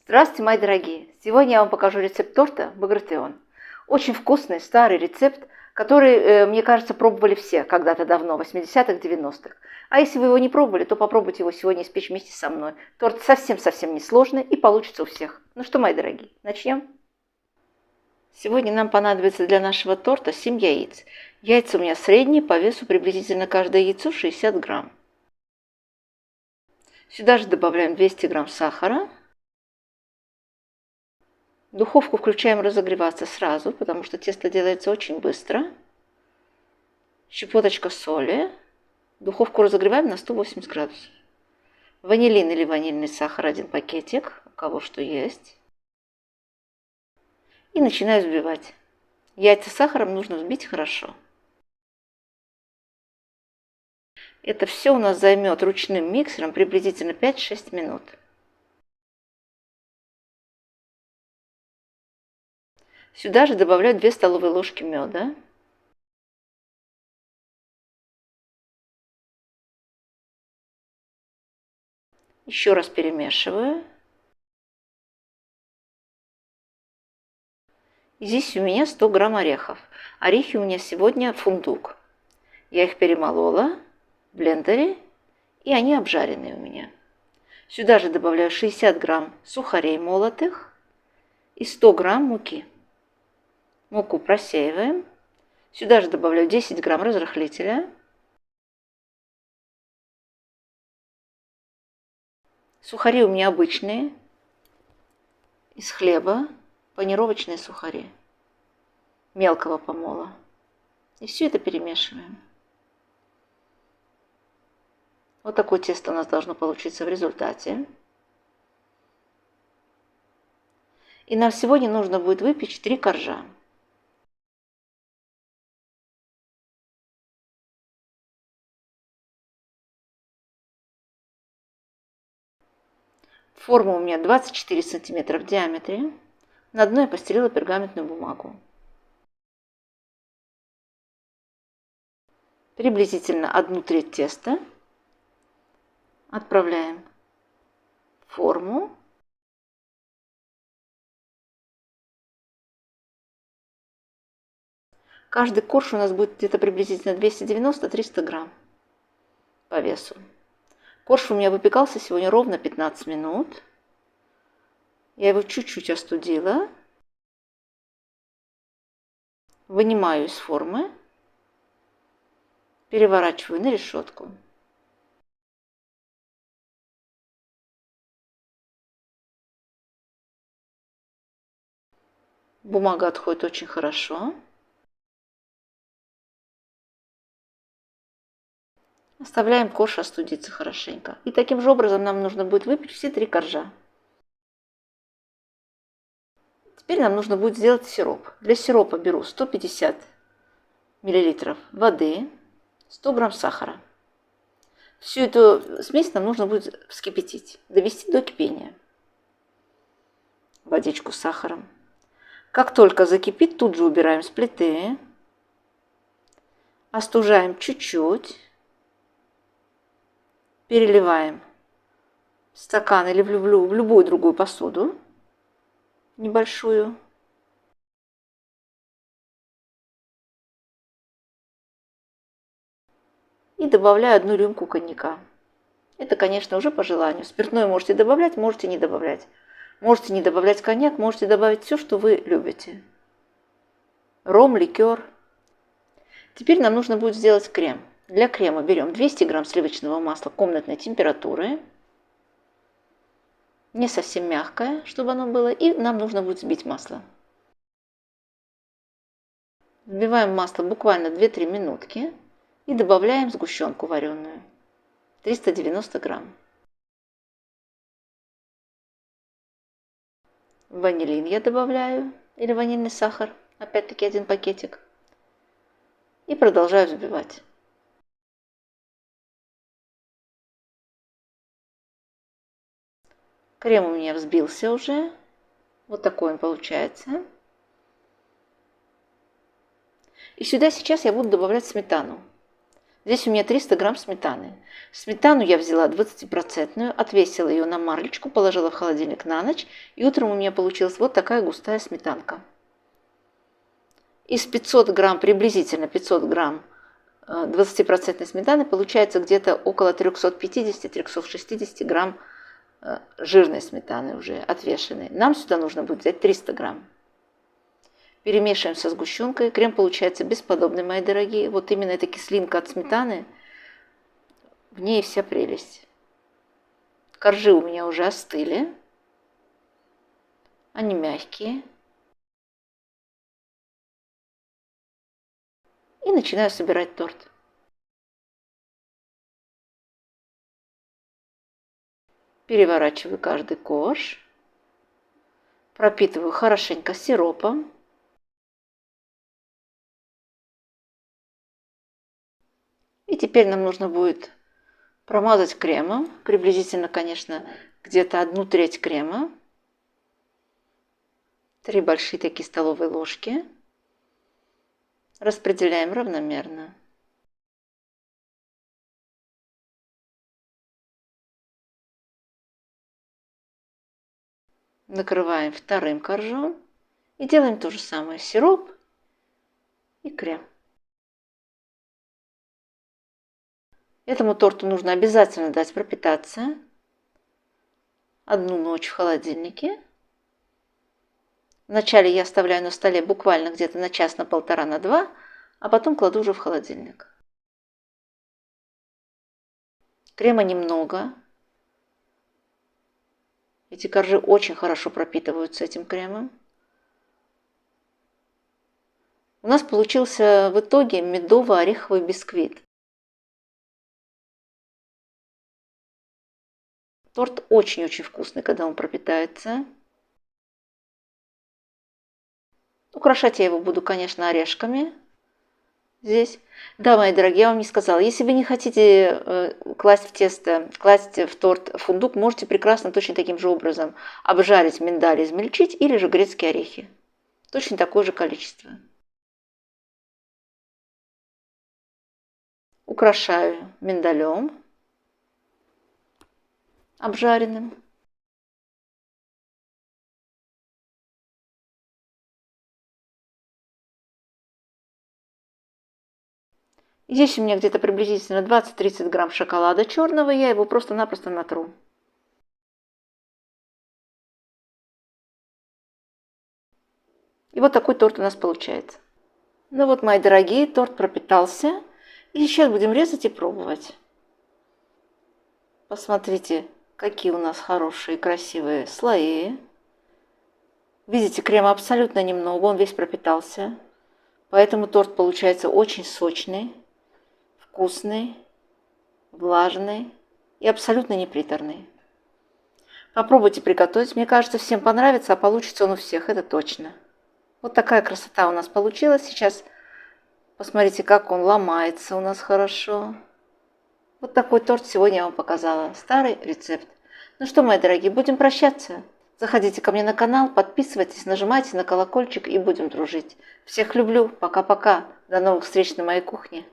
Здравствуйте, мои дорогие! Сегодня я вам покажу рецепт торта Багратион. Очень вкусный старый рецепт, который, мне кажется, пробовали все когда-то давно, в 80-х, 90-х. А если вы его не пробовали, то попробуйте его сегодня испечь вместе со мной. Торт совсем-совсем несложный и получится у всех. Ну что, мои дорогие, начнем? Сегодня нам понадобится для нашего торта 7 яиц. Яйца у меня средние, по весу приблизительно каждое яйцо 60 грамм. Сюда же добавляем 200 грамм сахара. Духовку включаем разогреваться сразу, потому что тесто делается очень быстро. Щепоточка соли. Духовку разогреваем на 180 градусов. Ванилин или ванильный сахар 1 пакетик, у кого что есть. И начинаю взбивать. Яйца с сахаром нужно взбить хорошо. Это все у нас займет ручным миксером приблизительно 5-6 минут. Сюда же добавляю 2 столовые ложки меда. Еще раз перемешиваю. Здесь у меня 100 грамм орехов. Орехи у меня сегодня фундук. Я их перемолола в блендере, и они обжаренные у меня. Сюда же добавляю 60 грамм сухарей молотых и 100 грамм муки. Муку просеиваем. Сюда же добавляю 10 грамм разрыхлителя. Сухари у меня обычные, из хлеба, панировочные сухари, мелкого помола. И все это перемешиваем. Вот такое тесто у нас должно получиться в результате. И нам сегодня нужно будет выпечь 3 коржа. Форма у меня 24 сантиметра в диаметре. На дно я постелила пергаментную бумагу. Приблизительно 1/3 теста отправляем в форму. Каждый корж у нас будет где-то приблизительно 290-300 грамм по весу. Корж у меня выпекался сегодня ровно 15 минут. Я его чуть-чуть остудила. Вынимаю из формы. Переворачиваю на решетку. Бумага отходит очень хорошо. Оставляем корж остудиться хорошенько. И таким же образом нам нужно будет выпечь все 3 коржа. Теперь нам нужно будет сделать сироп. Для сиропа беру 150 мл воды, 100 грамм сахара. Всю эту смесь нам нужно будет вскипятить, довести до кипения. Водичку с сахаром. Как только закипит, тут же убираем с плиты. Остужаем чуть-чуть. Переливаем в стакан или в любую другую посуду небольшую. И добавляю 1 рюмку коньяка. Это, конечно, уже по желанию. Спиртное можете добавлять, можете не добавлять. Можете не добавлять коньяк, можете добавить все, что вы любите. Ром, ликер. Теперь нам нужно будет сделать крем. Для крема берем 200 грамм сливочного масла комнатной температуры. Не совсем мягкое, чтобы оно было. И нам нужно будет взбить масло. Взбиваем масло буквально 2-3 минутки. И добавляем сгущенку вареную. 390 грамм. Ванилин я добавляю. Или ванильный сахар. Опять-таки 1 пакетик. И продолжаю взбивать. Крем у меня взбился уже. Вот такой он получается. И сюда сейчас я буду добавлять сметану. Здесь у меня 300 грамм сметаны. Сметану я взяла 20%, отвесила ее на марлечку, положила в холодильник на ночь, и утром у меня получилась вот такая густая сметанка. Из 500 грамм, приблизительно 500 грамм 20% сметаны получается где-то около 350-360 грамм жирной сметаны уже отвешенной. Нам сюда нужно будет взять 300 грамм. Перемешиваем со сгущенкой. Крем получается бесподобный, мои дорогие. Вот именно эта кислинка от сметаны, в ней вся прелесть. Коржи у меня уже остыли. Они мягкие. И начинаю собирать торт. Переворачиваю каждый корж. Пропитываю хорошенько сиропом. И теперь нам нужно будет промазать кремом. Приблизительно, конечно, где-то 1/3 крема. 3 большие такие столовые ложки. Распределяем равномерно. Накрываем вторым коржом и делаем то же самое. Сироп и крем. Этому торту нужно обязательно дать пропитаться. 1 ночь в холодильнике. Вначале я оставляю на столе буквально где-то на час, на полтора, на 2, а потом кладу уже в холодильник. Крема немного. Эти коржи очень хорошо пропитываются этим кремом. У нас получился в итоге медово-ореховый бисквит. Торт очень-очень вкусный, когда он пропитается. Украшать я его буду, конечно, орешками. Здесь. Да, мои дорогие, я вам не сказала. Если вы не хотите класть в тесто, класть в торт фундук, можете прекрасно точно таким же образом обжарить миндаль, измельчить или же грецкие орехи. Точно такое же количество. Украшаю миндалем обжаренным. Здесь у меня где-то приблизительно 20-30 грамм шоколада черного, я его просто-напросто натру. И вот такой торт у нас получается. Ну вот, мои дорогие, торт пропитался. И сейчас будем резать и пробовать. Посмотрите, какие у нас хорошие, красивые слои. Видите, крема абсолютно немного, он весь пропитался. Поэтому торт получается очень сочный, вкусный, влажный и абсолютно неприторный. Попробуйте приготовить. Мне кажется, всем понравится, а получится он у всех, это точно. Вот такая красота у нас получилась. Сейчас посмотрите, как он ломается у нас хорошо. Вот такой торт сегодня я вам показала. Старый рецепт. Ну что, мои дорогие, будем прощаться. Заходите ко мне на канал, подписывайтесь, нажимайте на колокольчик и будем дружить. Всех люблю. Пока-пока. До новых встреч на моей кухне.